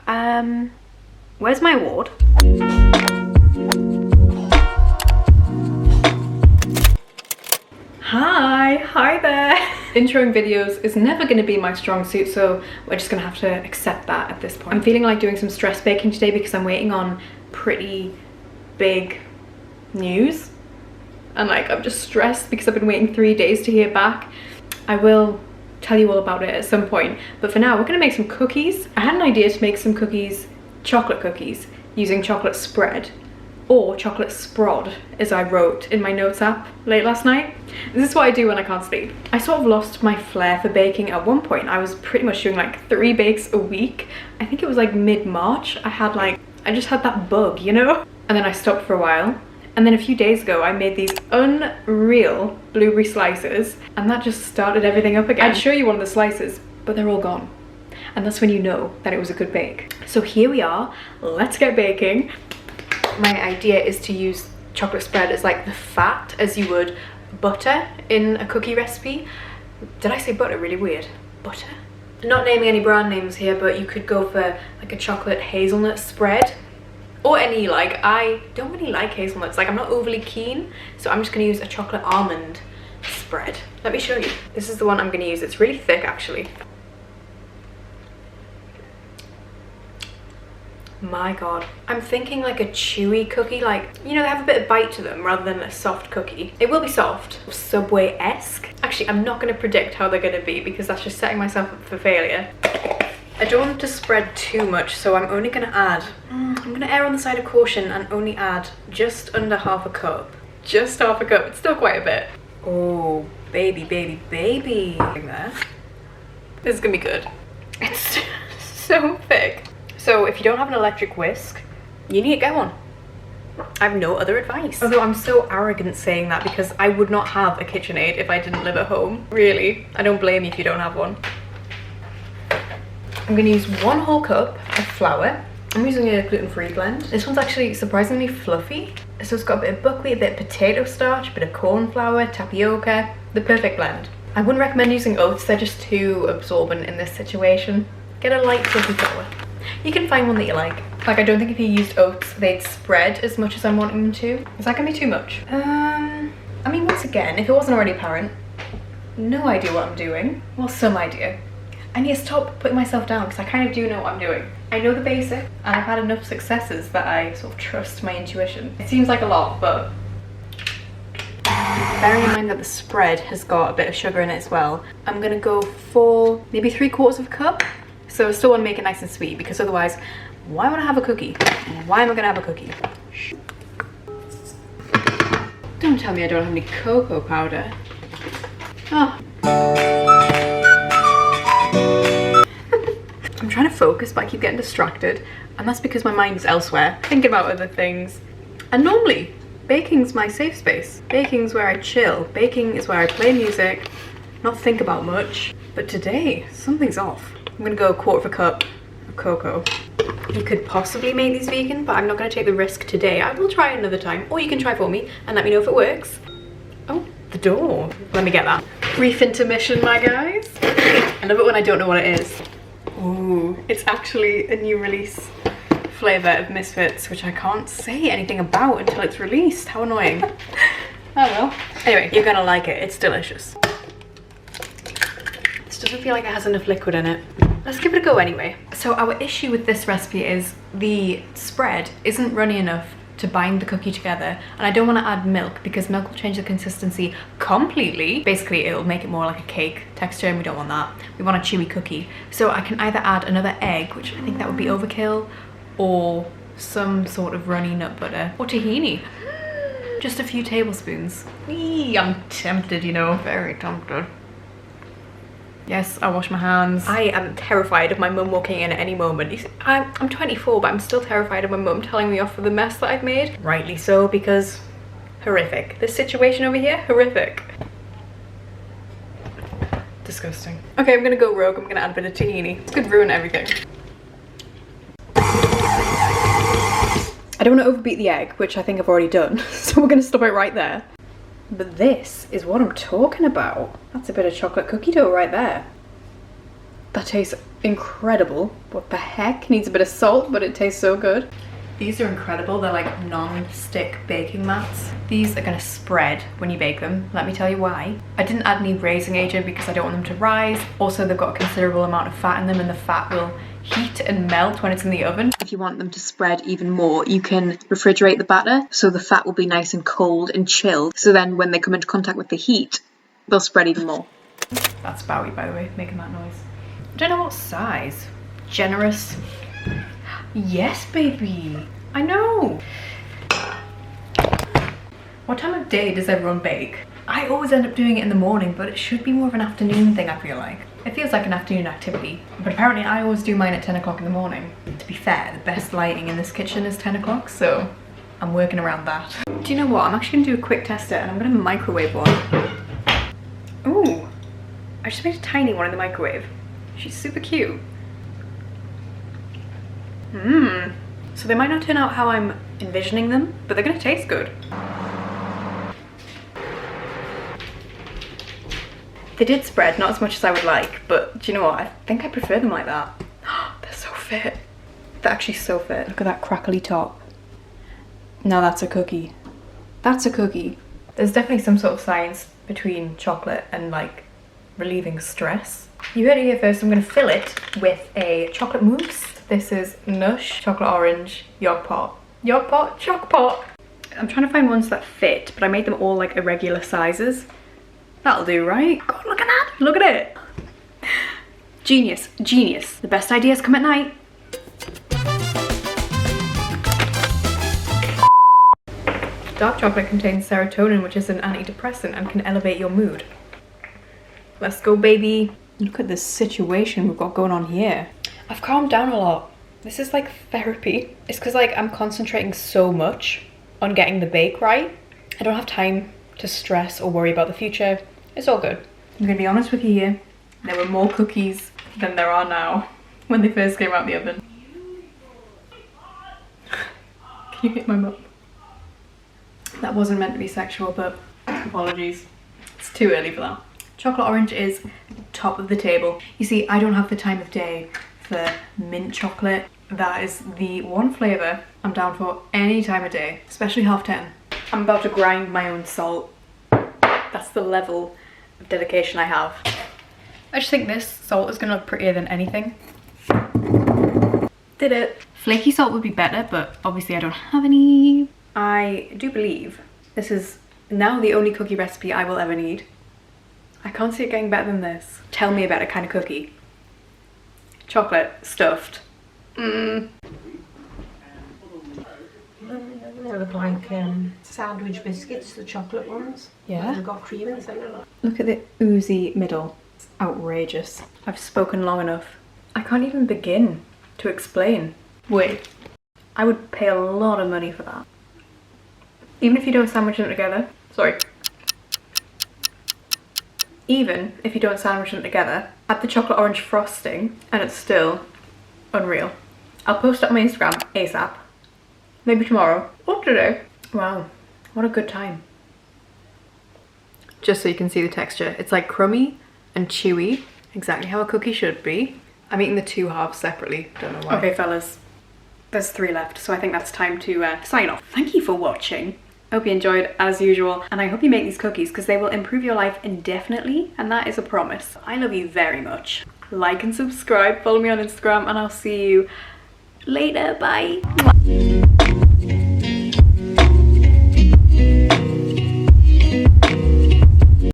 Where's my award? Hi there. Introing videos is never going to be my strong suit, so we're just going to have to accept that at this point. I'm feeling like doing some stress baking today because I'm waiting on pretty big news, and like I'm just stressed because I've been waiting 3 days to hear back. I will tell you all about it at some point, but for now we're going to make some cookies. I had an idea to make some cookies, chocolate cookies, using chocolate spread, or chocolate sprod, as I wrote in my notes app late last night. This is what I do when I can't sleep. I sort of lost my flair for baking at one point. I was pretty much doing like 3 bakes a week. I think it was like mid-March. I just had that bug, you know? And then I stopped for a while. And then a few days ago, I made these unreal blueberry slices, and that just started everything up again. I'd show you one of the slices, but they're all gone. And that's when you know that it was a good bake. So here we are, let's get baking. My idea is to use chocolate spread as like the fat as you would butter in a cookie recipe. Did I say butter? Really weird. Butter? Not naming any brand names here, but you could go for like a chocolate hazelnut spread. Or any, like, I don't really like hazelnuts. Like, I'm not overly keen, so I'm just gonna use a chocolate almond spread. Let me show you. This is the one I'm gonna use. It's really thick, actually. My god. I'm thinking like a chewy cookie, like, you know, they have a bit of bite to them rather than a soft cookie. It will be soft, Subway-esque. Actually, I'm not gonna predict how they're gonna be because that's just setting myself up for failure. I don't want to spread too much, so I'm only gonna add, I'm gonna err on the side of caution and only add just under half a cup. Just half a cup, it's still quite a bit. Oh, baby, baby, baby. There. This is gonna be good. It's so thick. So if you don't have an electric whisk, you need to get one. I have no other advice. Although I'm so arrogant saying that because I would not have a KitchenAid if I didn't live at home. Really, I don't blame you if you don't have one. I'm gonna use 1 whole cup of flour. I'm using a gluten-free blend. This one's actually surprisingly fluffy. So it's got a bit of buckwheat, a bit of potato starch, a bit of corn flour, tapioca, the perfect blend. I wouldn't recommend using oats, they're just too absorbent in this situation. Get a light fluffy flour. You can find one that you like. Like, I don't think if you used oats, they'd spread as much as I'm wanting them to. Is that gonna be too much? I mean, once again, if it wasn't already apparent, no idea what I'm doing. Well, some idea. I need to stop putting myself down because I kind of do know what I'm doing. I know the basic, and I've had enough successes that I sort of trust my intuition. It seems like a lot, but bearing in mind that the spread has got a bit of sugar in it as well, I'm gonna go for maybe 3/4 of a cup. So I still want to make it nice and sweet because otherwise, why would I have a cookie? Why am I gonna have a cookie? Don't tell me I don't have any cocoa powder. Oh. I'm trying to focus, but I keep getting distracted, and that's because my mind is elsewhere, thinking about other things. And normally, baking's my safe space. Baking's where I chill. Baking is where I play music, not think about much. But today, something's off. I'm gonna go 1/4 cup of cocoa. You could possibly make these vegan, but I'm not gonna take the risk today. I will try another time, or you can try for me and let me know if it works. Oh, the door. Let me get that. Brief intermission, my guys. I love it when I don't know what it is. Ooh, it's actually a new release flavour of Misfits, which I can't say anything about until it's released. How annoying. Oh well. Anyway, you're gonna like it. It's delicious. This doesn't feel like it has enough liquid in it. Let's give it a go anyway. So our issue with this recipe is the spread isn't runny enough to bind the cookie together, and I don't want to add milk because milk will change the consistency completely. Basically, it'll make it more like a cake texture, and we don't want that. We want a chewy cookie. So I can either add another egg, which I think that would be overkill, or some sort of runny nut butter, or tahini. Just a few tablespoons. Eee, I'm tempted, you know, very tempted. Yes, I wash my hands. I am terrified of my mum walking in at any moment. You see, I'm 24, but I'm still terrified of my mum telling me off for the mess that I've made. Rightly so, because horrific. This situation over here, horrific. Disgusting. Okay, I'm gonna go rogue. I'm gonna add a bit of tahini. This could ruin everything. I don't want to overbeat the egg, which I think I've already done, so we're gonna stop it right there. But this is what I'm talking about. That's a bit of chocolate cookie dough right there. That tastes incredible. What the heck? Needs a bit of salt, but it tastes so good. These are incredible. They're like non-stick baking mats. These are gonna spread when you bake them. Let me tell you why. I didn't add any raising agent because I don't want them to rise. Also, they've got a considerable amount of fat in them, and the fat will heat and melt when it's in the oven. If you want them to spread even more, you can refrigerate the batter so the fat will be nice and cold and chilled. So then when they come into contact with the heat, they'll spread even more. That's Bowie, by the way, making that noise. I don't know what size. Generous. Yes, baby. I know. What time of day does everyone bake? I always end up doing it in the morning, but it should be more of an afternoon thing, I feel like. It feels like an afternoon activity, but apparently I always do mine at 10 o'clock in the morning. To be fair, the best lighting in this kitchen is 10 o'clock, so I'm working around that. Do you know what? I'm actually gonna do a quick tester and I'm gonna microwave one. Ooh, I just made a tiny one in the microwave. She's super cute. So they might not turn out how I'm envisioning them, but they're gonna taste good. They did spread, not as much as I would like, but do you know what? I think I prefer them like that. They're so fit. They're actually so fit. Look at that crackly top. Now that's a cookie. That's a cookie. There's definitely some sort of science between chocolate and like relieving stress. You heard it here first. I'm gonna fill it with a chocolate mousse. This is Nush, chocolate orange, yog pot. Yog pot, choc pot. I'm trying to find ones that fit, but I made them all like irregular sizes. That'll do, right? God, look at that, look at it. Genius, genius. The best ideas come at night. Dark chocolate contains serotonin, which is an antidepressant and can elevate your mood. Let's go, baby. Look at this situation we've got going on here. I've calmed down a lot. This is like therapy. It's because like I'm concentrating so much on getting the bake right. I don't have time to stress or worry about the future. It's all good. I'm gonna be honest with you here. There were more cookies than there are now when they first came out the oven. Can you hit my mouth? That wasn't meant to be sexual, but apologies. It's too early for that. Chocolate orange is top of the table. You see, I don't have the time of day for mint chocolate. That is the one flavour I'm down for any time of day, especially 10:30. I'm about to grind my own salt. That's the level of dedication I have. I just think this salt is gonna look prettier than anything. Did it. Flaky salt would be better, but obviously I don't have any. I do believe this is now the only cookie recipe I will ever need. I can't see it getting better than this. Tell me about a kind of cookie. Chocolate stuffed. They look like sandwich biscuits, the chocolate ones. Yeah. They've got cream in the centre. Look at the oozy middle. It's outrageous. I've spoken long enough. I can't even begin to explain. Wait, I would pay a lot of money for that. Even if you don't sandwich them together. Sorry. Even if you don't sandwich them together, add the chocolate orange frosting and it's still unreal. I'll post it on my Instagram ASAP. Maybe tomorrow or today. Wow, what a good time. Just so you can see the texture. It's like crummy and chewy, exactly how a cookie should be. I'm eating the two halves separately, don't know why. Okay fellas, there's 3 left, so I think that's time to sign off. Thank you for watching. I hope you enjoyed as usual, and I hope you make these cookies because they will improve your life indefinitely, and that is a promise. I love you very much. Like and subscribe, follow me on Instagram, and I'll see you later. Bye.